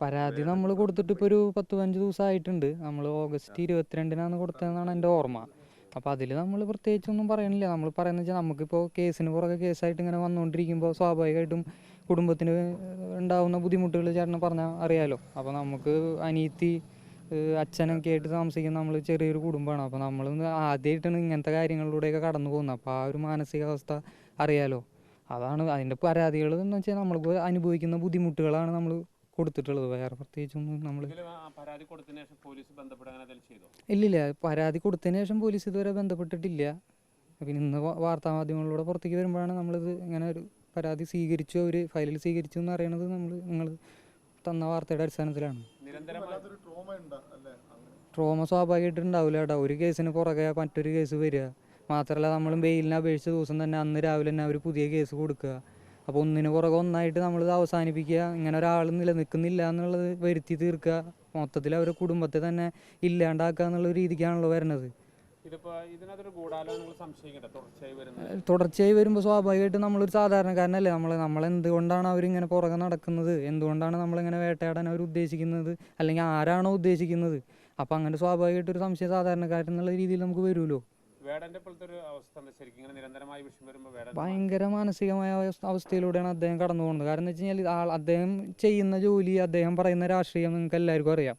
പരാതി നമ്മൾ കൊടുത്തിട്ട് ഇപ്പോൾ ഒരു 10-15 ദിവസമായിട്ടുണ്ട്. നമ്മൾ ഓഗസ്റ്റ് 22-നാണ് കൊടുത്തതെന്നാണ് എൻ്റെ ഓർമ്മ. അപ്പോൾ അതിൽ നമ്മൾ പ്രത്യേകിച്ചൊന്നും പറയണില്ല. നമ്മൾ പറയുന്നത് വെച്ചാൽ നമുക്കിപ്പോൾ കേസിന് പുറകെ കേസായിട്ട് ഇങ്ങനെ വന്നുകൊണ്ടിരിക്കുമ്പോൾ സ്വാഭാവികമായിട്ടും കുടുംബത്തിന് ഉണ്ടാവുന്ന ബുദ്ധിമുട്ടുകൾ ചേട്ടന് പറഞ്ഞാൽ അറിയാലോ. അപ്പോൾ നമുക്ക് അനിയത്തി അച്ഛനൊക്കെ ആയിട്ട് താമസിക്കുന്ന നമ്മൾ ചെറിയൊരു കുടുംബമാണ്. അപ്പോൾ നമ്മൾ ആദ്യമായിട്ടാണ് ഇങ്ങനത്തെ കാര്യങ്ങളിലൂടെയൊക്കെ കടന്നു പോകുന്നത്. അപ്പോൾ ആ ഒരു മാനസികാവസ്ഥ അറിയാലോ. അതാണ് അതിൻ്റെ പരാതികൾ എന്ന് വെച്ചാൽ നമ്മൾക്ക് അനുഭവിക്കുന്ന ബുദ്ധിമുട്ടുകളാണ് നമ്മൾ കൊടുത്തിട്ടുള്ളത്. വേറെ പ്രത്യേകിച്ചൊന്നും നമ്മൾ ഇല്ലില്ല. പരാതി കൊടുത്തതിന് ശേഷം പോലീസ് ഇതുവരെ ബന്ധപ്പെട്ടിട്ടില്ല. പിന്നെ ഇന്ന് വാർത്താമാധ്യമങ്ങളിലൂടെ പുറത്തേക്ക് വരുമ്പോഴാണ് നമ്മളിത് ഇങ്ങനെ ഒരു പരാതി സ്വീകരിച്ചു, അവർ ഫയലിൽ സ്വീകരിച്ചു എന്ന് അറിയണത്. നിങ്ങൾ തന്ന വാർത്തയുടെ അടിസ്ഥാനത്തിലാണ്. ട്രോമ സ്വാഭാവികമായിട്ട് ഉണ്ടാവില്ല കേട്ടോ. ഒരു കേസിന് പുറകെ മറ്റൊരു കേസ് വരിക മാത്രമല്ല, നമ്മൾ ബെയിലിനെ അപേക്ഷിച്ച ദിവസം തന്നെ അന്ന് രാവിലെ തന്നെ അവർ പുതിയ കേസ് കൊടുക്കുക. അപ്പോൾ ഒന്നിന് പുറകെ ഒന്നായിട്ട് നമ്മളിത് അവസാനിപ്പിക്കുക. ഇങ്ങനെ ഒരാൾ നിലനിൽക്കുന്നില്ല എന്നുള്ളത് വരുത്തി തീർക്കുക, മൊത്തത്തിൽ അവരുടെ കുടുംബത്തെ തന്നെ ഇല്ലാണ്ടാക്കുക എന്നുള്ള രീതിക്കാണല്ലോ വരുന്നത്. തുടർച്ചയായി വരുമ്പോൾ സ്വാഭാവികമായിട്ട് നമ്മളൊരു സാധാരണക്കാരനല്ലേ. നമ്മളെന്തുകൊണ്ടാണ് അവരിങ്ങനെ പുറകെ നടക്കുന്നത്, എന്തുകൊണ്ടാണ് നമ്മളിങ്ങനെ വേട്ടയാടാൻ അവർ ഉദ്ദേശിക്കുന്നത്, അല്ലെങ്കിൽ ആരാണോ ഉദ്ദേശിക്കുന്നത്. അപ്പം അങ്ങനെ സ്വാഭാവികമായിട്ടൊരു സംശയം സാധാരണക്കാരൻ എന്നുള്ള രീതിയിൽ നമുക്ക് വരുമല്ലോ. ഭയങ്കര മാനസികമായ അവസ്ഥയിലൂടെയാണ് അദ്ദേഹം കടന്നു പോകുന്നത്. കാരണം എന്ന് വെച്ച് കഴിഞ്ഞാൽ അദ്ദേഹം ചെയ്യുന്ന ജോലി, അദ്ദേഹം പറയുന്ന രാഷ്ട്രീയം നിങ്ങൾക്ക് എല്ലാവർക്കും അറിയാം.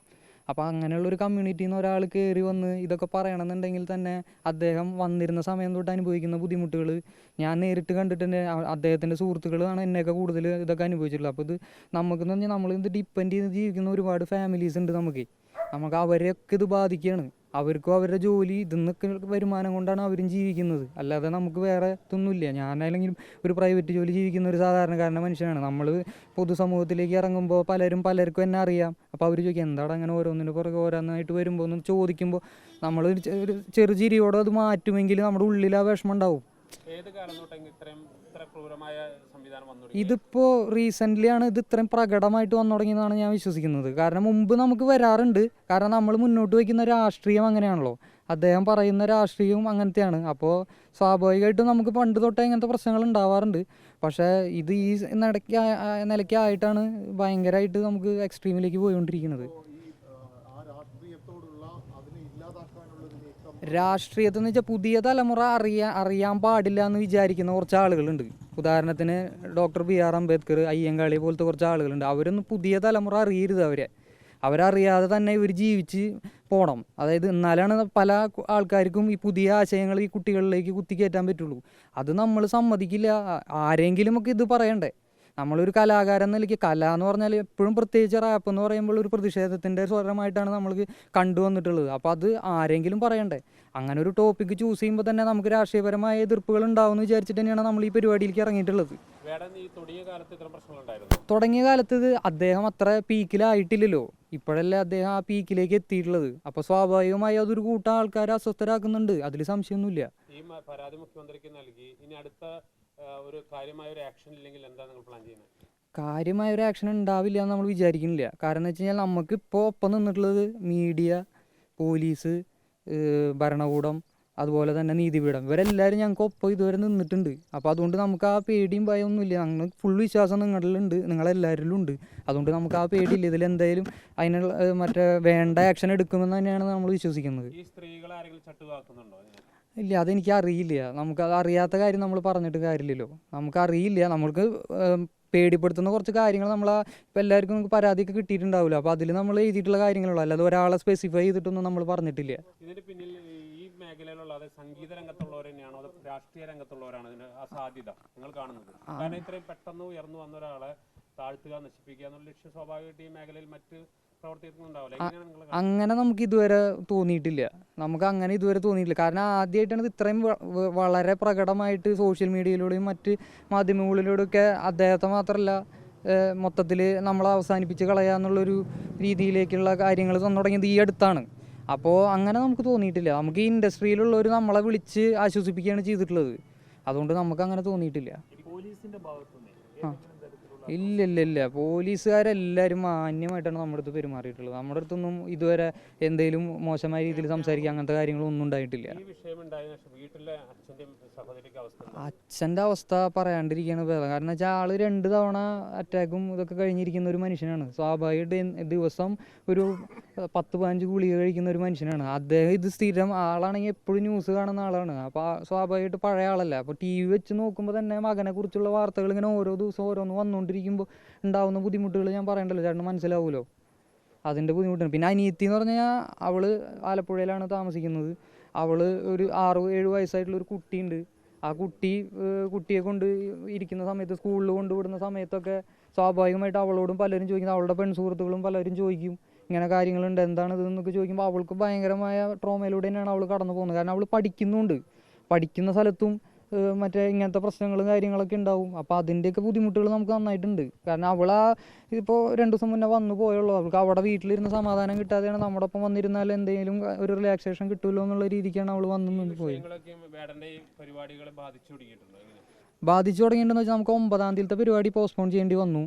അപ്പോൾ അങ്ങനെയുള്ളൊരു കമ്മ്യൂണിറ്റിയിൽ നിന്ന് ഒരാൾ കയറി വന്ന് ഇതൊക്കെ പറയണമെന്നുണ്ടെങ്കിൽ തന്നെ അദ്ദേഹം വന്നിരുന്ന സമയം തൊട്ട് അനുഭവിക്കുന്ന ബുദ്ധിമുട്ടുകൾ ഞാൻ നേരിട്ട് കണ്ടിട്ടുണ്ട്. അദ്ദേഹത്തിൻ്റെ സുഹൃത്തുക്കളാണ് എന്നെയൊക്കെ കൂടുതൽ ഇതൊക്കെ അനുഭവിച്ചിട്ടുള്ളത്. അപ്പോൾ ഇത് നമുക്കെന്ന് പറഞ്ഞാൽ നമ്മളിത് ഡിപ്പെൻഡ് ചെയ്ത് ജീവിക്കുന്ന ഒരുപാട് ഫാമിലീസ് ഉണ്ട്. നമുക്ക് അവരെയൊക്കെ ഇത് ബാധിക്കുകയാണ്. അവർക്കും അവരുടെ ജോലി ഇതിന്നൊക്കെ വരുമാനം കൊണ്ടാണ് അവരും ജീവിക്കുന്നത്. അല്ലാതെ നമുക്ക് വേറെ ഇതൊന്നുമില്ല. ഞാനാണെങ്കിലും ഒരു പ്രൈവറ്റ് ജോലി ജീവിക്കുന്ന ഒരു സാധാരണക്കാരൻ്റെ മനുഷ്യനാണ്. നമ്മൾ പൊതുസമൂഹത്തിലേക്ക് ഇറങ്ങുമ്പോൾ പലർക്കും എന്നെ അറിയാം. അപ്പോൾ അവർ ചോദിക്കും എന്താണ് അങ്ങനെ ഓരോന്നിന് പുറകെ ഓരോന്നായിട്ട് വരുമ്പോൾ എന്ന് ചോദിക്കുമ്പോൾ നമ്മൾ ഒരു ചെറുചിരിയോടെ അത് മാറ്റുമെങ്കിൽ നമ്മുടെ ഉള്ളിൽ ആ വിഷമം ഉണ്ടാവും. ഇതിപ്പോൾ റീസെൻ്റ്ലി ആണ് ഇത് ഇത്രയും പ്രകടമായിട്ട് വന്നു തുടങ്ങിയതാണ് ഞാൻ വിശ്വസിക്കുന്നത്. കാരണം മുമ്പ് നമുക്ക് വരാറുണ്ട്. കാരണം നമ്മൾ മുന്നോട്ട് വയ്ക്കുന്ന രാഷ്ട്രീയം അങ്ങനെയാണല്ലോ, അദ്ദേഹം പറയുന്ന രാഷ്ട്രീയവും അങ്ങനത്തെയാണ്. അപ്പോൾ സ്വാഭാവികമായിട്ടും നമുക്ക് പണ്ട് തൊട്ടേ ഇങ്ങനത്തെ പ്രശ്നങ്ങൾ ഉണ്ടാവാറുണ്ട്. പക്ഷേ ഇത് ഈ നിലയ്ക്കായിട്ടാണ് ഭയങ്കരമായിട്ട് നമുക്ക് എക്സ്ട്രീമിലേക്ക് പോയിക്കൊണ്ടിരിക്കുന്നത്. രാഷ്ട്രീയത്തിൽ എന്ന് വെച്ചാൽ പുതിയ തലമുറ അറിയാൻ പാടില്ല എന്ന് വിചാരിക്കുന്ന കുറച്ച് ആളുകളുണ്ട്. ഉദാഹരണത്തിന് ഡോക്ടർ BR അംബേദ്കർ, അയ്യങ്കാളി പോലത്തെ കുറച്ച് ആളുകളുണ്ട്. അവരൊന്നും പുതിയ തലമുറ അറിയരുത്. അവരറിയാതെ തന്നെ ഇവർ ജീവിച്ച് പോകണം. അതായത് എന്നാലാണ് പല ആൾക്കാർക്കും ഈ പുതിയ ആശയങ്ങൾ ഈ കുട്ടികളിലേക്ക് കുത്തിക്കയറ്റാൻ പറ്റുള്ളൂ. അത് നമ്മൾ സമ്മതിക്കില്ല. ആരെങ്കിലും ഒക്കെ ഇത് പറയണ്ടേ. നമ്മളൊരു കലാകാരൻ നിലയ്ക്ക് കല എന്ന് പറഞ്ഞാൽ എപ്പോഴും പ്രത്യേകിച്ച് റാപ്പ് എന്ന് പറയുമ്പോൾ ഒരു പ്രതിഷേധത്തിൻ്റെ സ്വരമായിട്ടാണ് നമ്മൾക്ക് കണ്ടുവന്നിട്ടുള്ളത്. അപ്പോൾ അത് ആരെങ്കിലും പറയണ്ടേ. അങ്ങനെ ഒരു ടോപ്പിക്ക് ചൂസ് ചെയ്യുമ്പോൾ തന്നെ നമുക്ക് രാഷ്ട്രീയപരമായ എതിർപ്പുകൾ ഉണ്ടാവുമെന്ന് വിചാരിച്ചിട്ട് തന്നെയാണ് നമ്മൾ ഈ പരിപാടിയിലേക്ക് ഇറങ്ങിയിട്ടുള്ളത്. തുടങ്ങിയ കാലത്ത് ഇത് അദ്ദേഹം അത്ര പീക്കിലായിട്ടില്ലല്ലോ. ഇപ്പോഴല്ലേ അദ്ദേഹം ആ പീക്കിലേക്ക് എത്തിയിട്ടുള്ളത്. അപ്പോൾ സ്വാഭാവികമായി അതൊരു കൂട്ടം ആൾക്കാരെ അസ്വസ്ഥരാക്കുന്നുണ്ട്. അതിൽ സംശയമൊന്നുമില്ല. ഈ പരാതി മുഖ്യമന്ത്രിക്ക് നൽകി, ഇനി അടുത്ത ഒരു കാര്യമായ ഒരു ആക്ഷൻ ഇല്ലെങ്കിൽ എന്താ നിങ്ങൾ പ്ലാൻ ചെയ്യുന്നത്? കാര്യമായ ഒരു ആക്ഷൻ ഉണ്ടാവില്ല എന്ന് നമ്മൾ വിചാരിക്കുന്നില്ല. കാരണം എന്ന് വെച്ച് കഴിഞ്ഞാൽ നമുക്കിപ്പോൾ ഒപ്പം നിന്നിട്ടുള്ളത് മീഡിയ, പോലീസ്, ഭരണകൂടം, അതുപോലെ തന്നെ നീതിപീഠം. ഇവരെല്ലാവരും ഞങ്ങൾക്ക് ഒപ്പം ഇതുവരെ നിന്നിട്ടുണ്ട്. അപ്പോൾ അതുകൊണ്ട് നമുക്ക് ആ പേടിയും ഭയമൊന്നുമില്ല. ഞങ്ങൾ ഫുൾ വിശ്വാസം നിങ്ങളിലുണ്ട്, നിങ്ങളെല്ലാവരിലും ഉണ്ട്. അതുകൊണ്ട് നമുക്ക് ആ പേടിയില്ല. ഇതിലെന്തായാലും അതിനുള്ള മറ്റേ വേണ്ട ആക്ഷൻ എടുക്കുമെന്ന് തന്നെയാണ് നമ്മൾ വിശ്വസിക്കുന്നത്. ഈ സ്ത്രീകളെ ആരെങ്കിലും ചട്ടുവാക്കുന്നുണ്ടോ? ഇല്ല, അതെനിക്ക് അറിയില്ല. നമുക്കത് അറിയാത്ത കാര്യം നമ്മൾ പറഞ്ഞിട്ട് കാര്യമില്ലല്ലോ. നമുക്കറിയില്ല. നമുക്ക് പേടിപ്പെടുത്തുന്ന കുറച്ച് കാര്യങ്ങൾ ഇപ്പോൾ എല്ലാവർക്കും നമുക്ക് പരാതിയൊക്കെ കിട്ടിയിട്ടുണ്ടാവില്ല. അപ്പോൾ അതിൽ നമ്മൾ എഴുതിയിട്ടുള്ള കാര്യങ്ങളുള്ളൂ. അല്ലാതെ ഒരാളെ സ്പെസിഫൈ ചെയ്തിട്ടൊന്നും നമ്മൾ പറഞ്ഞിട്ടില്ല. ഇതിന് പിന്നിൽ ഈ മേഖലയിലുള്ള സംഗീത രംഗത്തുള്ളവർ തന്നെയാണോ അതോ രാഷ്ട്രീയ രംഗത്തുള്ളവരാണ് ഇതിന് ആ സാധ്യത നിങ്ങൾ കാണുന്നത്? കാരണം ഇത്രയും പെട്ടെന്ന് ഉയർന്നു വന്ന ഒരാളെ താഴ്ത്തുക, നശിപ്പിക്കുക എന്നുള്ള ലക്ഷ്യം സ്വാഭാവികമായിട്ട് ഈ മേഖലയിൽ മറ്റ് അങ്ങനെ നമുക്ക് ഇതുവരെ തോന്നിയിട്ടില്ല. കാരണം ആദ്യമായിട്ടാണ് ഇത് ഇത്രയും വളരെ പ്രകടമായിട്ട് സോഷ്യൽ മീഡിയയിലൂടെയും മറ്റ് മാധ്യമങ്ങളിലൂടെയൊക്കെ അദ്ദേഹത്തെ മാത്രമല്ല മൊത്തത്തിൽ നമ്മളെ അവസാനിപ്പിച്ച് കളയാന്നുള്ളൊരു രീതിയിലേക്കുള്ള കാര്യങ്ങൾ തന്നു തുടങ്ങിയത് ഈ അടുത്താണ്. അപ്പോൾ അങ്ങനെ നമുക്ക് തോന്നിയിട്ടില്ല. നമുക്ക് ഈ ഇൻഡസ്ട്രിയിലുള്ളവർ നമ്മളെ വിളിച്ച് ആശ്വസിപ്പിക്കുകയാണ് ചെയ്തിട്ടുള്ളത്. അതുകൊണ്ട് നമുക്ക് അങ്ങനെ തോന്നിയിട്ടില്ല. ഇല്ല ഇല്ല ഇല്ല, പോലീസുകാരെല്ലാവരും മാന്യമായിട്ടാണ് നമ്മുടെ അടുത്ത് പെരുമാറിയിട്ടുള്ളത്. നമ്മുടെ അടുത്തൊന്നും ഇതുവരെ എന്തെങ്കിലും മോശമായ രീതിയിൽ സംസാരിക്കുക അങ്ങനത്തെ കാര്യങ്ങളൊന്നും ഉണ്ടായിട്ടില്ല. ഈ വിഷയം ഉണ്ടായതിനു ശേഷം വീട്ടിലെ അച്ഛൻ്റെയും സഹോദരിക്ക് അവസ്ഥ എന്താ? അച്ഛൻ്റെ അവസ്ഥ പറയാണ്ടിരിക്കുകയാണ് ഭേദം. കാരണം വെച്ചാൽ ആൾ 2 തവണ അറ്റാക്കും ഇതൊക്കെ കഴിഞ്ഞിരിക്കുന്ന ഒരു മനുഷ്യനാണ്. സ്വാഭാവികമായിട്ട് ദിവസം ഒരു 10-15 ഗുളിക കഴിക്കുന്ന ഒരു മനുഷ്യനാണ് അദ്ദേഹം. ഇത് സ്ഥിരം ആളാണെങ്കിൽ എപ്പോഴും ന്യൂസ് കാണുന്ന ആളാണ്. അപ്പോൾ സ്വാഭാവികമായിട്ട് പഴയ ആളല്ല. അപ്പോൾ ടി വി വെച്ച് നോക്കുമ്പോൾ തന്നെ മകനെ കുറിച്ചുള്ള വാർത്തകൾ ഇങ്ങനെ ഓരോ ദിവസം ഓരോന്ന് വന്നുകൊണ്ടിരിക്കുമ്പോൾ ഉണ്ടാവുന്ന ബുദ്ധിമുട്ടുകൾ ഞാൻ പറയണ്ടല്ലോ, ചേട്ടന് മനസ്സിലാവുമല്ലോ. അതിൻ്റെ ബുദ്ധിമുട്ടാണ്. പിന്നെ അനിയത്തി എന്ന് പറഞ്ഞാൽ അവൾ ആലപ്പുഴയിലാണ് താമസിക്കുന്നത്. അവൾ ഒരു 6-7 വയസ്സായിട്ടുള്ളൊരു കുട്ടിയുണ്ട്. ആ കുട്ടിയെ കൊണ്ട് ഇരിക്കുന്ന സമയത്ത്, സ്കൂളിൽ കൊണ്ടുവിടുന്ന സമയത്തൊക്കെ സ്വാഭാവികമായിട്ട് അവളോടും പലരും ചോദിക്കുന്നത്, അവളുടെ പെൺസുഹൃത്തുക്കളും പലരും ചോദിക്കും ഇങ്ങനെ കാര്യങ്ങളുണ്ട് എന്താണിത് എന്നൊക്കെ ചോദിക്കുമ്പോൾ അവൾക്ക് ഭയങ്കരമായ ട്രോമയിലൂടെ തന്നെയാണ് അവൾ കടന്നു പോകുന്നത്. കാരണം അവൾ പഠിക്കുന്നുണ്ട്, പഠിക്കുന്ന സ്ഥലത്തും മറ്റേ ഇങ്ങനത്തെ പ്രശ്നങ്ങളും കാര്യങ്ങളൊക്കെ ഉണ്ടാവും. അപ്പോൾ അതിൻ്റെയൊക്കെ ബുദ്ധിമുട്ടുകൾ നമുക്ക് നന്നായിട്ടുണ്ട്. കാരണം ഇപ്പോൾ 2 ദിവസം മുന്നേ വന്നു പോയുള്ളൂ. അവൾക്ക് അവിടെ വീട്ടിലിരുന്ന് സമാധാനം കിട്ടാതെയാണ് നമ്മുടെ ഒപ്പം വന്നിരുന്നാൽ എന്തെങ്കിലും ഒരു റിലാക്സേഷൻ കിട്ടുമല്ലോ എന്നുള്ള രീതിക്കാണ് അവൾ വന്നു പോയി. ബാധിച്ചു തുടങ്ങിയിട്ടുണ്ടെന്ന് വെച്ചാൽ നമുക്ക് 9-ാം തീയതിയിലത്തെ പരിപാടി പോസ്റ്റ്പോൺ ചെയ്യേണ്ടി വന്നു.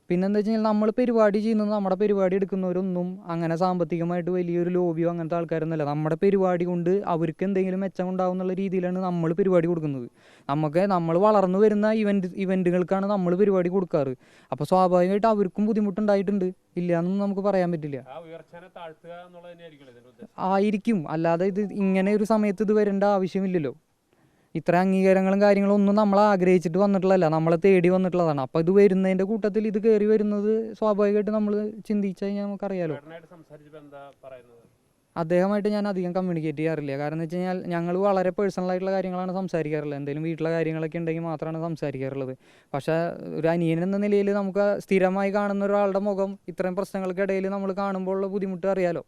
പിന്നെന്താ വെച്ച് കഴിഞ്ഞാൽ നമ്മൾ പരിപാടി ചെയ്യുന്നത്, നമ്മുടെ പരിപാടി എടുക്കുന്നവരൊന്നും അങ്ങനെ സാമ്പത്തികമായിട്ട് വലിയൊരു ലോബിയോ അങ്ങനത്തെ ആൾക്കാരൊന്നുമല്ല. നമ്മുടെ പരിപാടി കൊണ്ട് അവർക്ക് എന്തെങ്കിലും മെച്ചം ഉണ്ടാവും എന്നുള്ള രീതിയിലാണ് നമ്മൾ പരിപാടി കൊടുക്കുന്നത്. നമ്മൾ വളർന്നു വരുന്ന ഇവൻറ്റുകൾക്കാണ് നമ്മൾ പരിപാടി കൊടുക്കാറ്. അപ്പോൾ സ്വാഭാവികമായിട്ട് അവർക്കും ബുദ്ധിമുട്ടുണ്ടായിട്ടുണ്ട്, ഇല്ല എന്നൊന്നും നമുക്ക് പറയാൻ പറ്റില്ല. ആയിരിക്കും, അല്ലാതെ ഇത് ഇങ്ങനെ ഒരു സമയത്ത് ഇത് വരേണ്ട ആവശ്യമില്ലല്ലോ. ഇത്ര അംഗീകാരങ്ങളും കാര്യങ്ങളും ഒന്നും നമ്മൾ ആഗ്രഹിച്ചിട്ട് വന്നിട്ടുള്ളതല്ല, നമ്മളെ തേടി വന്നിട്ടുള്ളതാണ്. അപ്പോൾ ഇത് വരുന്നതിൻ്റെ കൂട്ടത്തിൽ ഇത് കയറി വരുന്നത് സ്വാഭാവികമായിട്ട് നമ്മൾ ചിന്തിച്ചു കഴിഞ്ഞാൽ നമുക്കറിയാലോ. അദ്ദേഹമായിട്ട് ഞാൻ അധികം കമ്മ്യൂണിക്കേറ്റ് ചെയ്യാറില്ല. കാരണം എന്ന് വെച്ച് കഴിഞ്ഞാൽ ഞങ്ങൾ വളരെ പേഴ്സണലായിട്ടുള്ള കാര്യങ്ങളാണ് സംസാരിക്കാറുള്ളത്. എന്തെങ്കിലും വീട്ടിലെ കാര്യങ്ങളൊക്കെ ഉണ്ടെങ്കിൽ മാത്രമാണ് സംസാരിക്കാറുള്ളത്. പക്ഷേ ഒരു അനിയൻ എന്ന നിലയിൽ നമുക്ക് സ്ഥിരമായി കാണുന്ന ഒരാളുടെ മുഖം ഇത്രയും പ്രശ്നങ്ങൾക്കിടയിൽ നമ്മൾ കാണുമ്പോൾ ഉള്ള ബുദ്ധിമുട്ട് അറിയാലോ.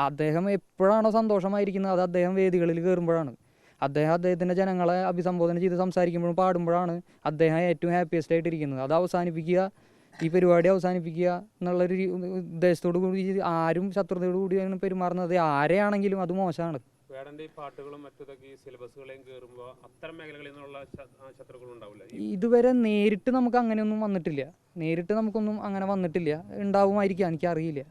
അദ്ദേഹം എപ്പോഴാണോ സന്തോഷമായിരിക്കുന്നത് അത് അദ്ദേഹം വേദികളിൽ കയറുമ്പോഴാണ്. അദ്ദേഹത്തിൻ്റെ ജനങ്ങളെ അഭിസംബോധന ചെയ്ത് സംസാരിക്കുമ്പോഴും പാടുമ്പോഴാണ് അദ്ദേഹം ഏറ്റവും ഹാപ്പിയസ്റ്റ് ആയിട്ടിരിക്കുന്നത്. അത് അവസാനിപ്പിക്കുക, ഈ പരിപാടി അവസാനിപ്പിക്കുക എന്നുള്ളൊരു ഉദ്ദേശത്തോടു കൂടി ആരും ശത്രുതയോടു കൂടിയാണ് പെരുമാറുന്നത്. ആരെയാണെങ്കിലും അത് മോശമാണ്. ഇതുവരെ നേരിട്ട് നമുക്ക് അങ്ങനെയൊന്നും വന്നിട്ടില്ല. നേരിട്ട് നമുക്കൊന്നും അങ്ങനെ വന്നിട്ടില്ല. ഉണ്ടാവുമായിരിക്കാം, എനിക്കറിയില്ല.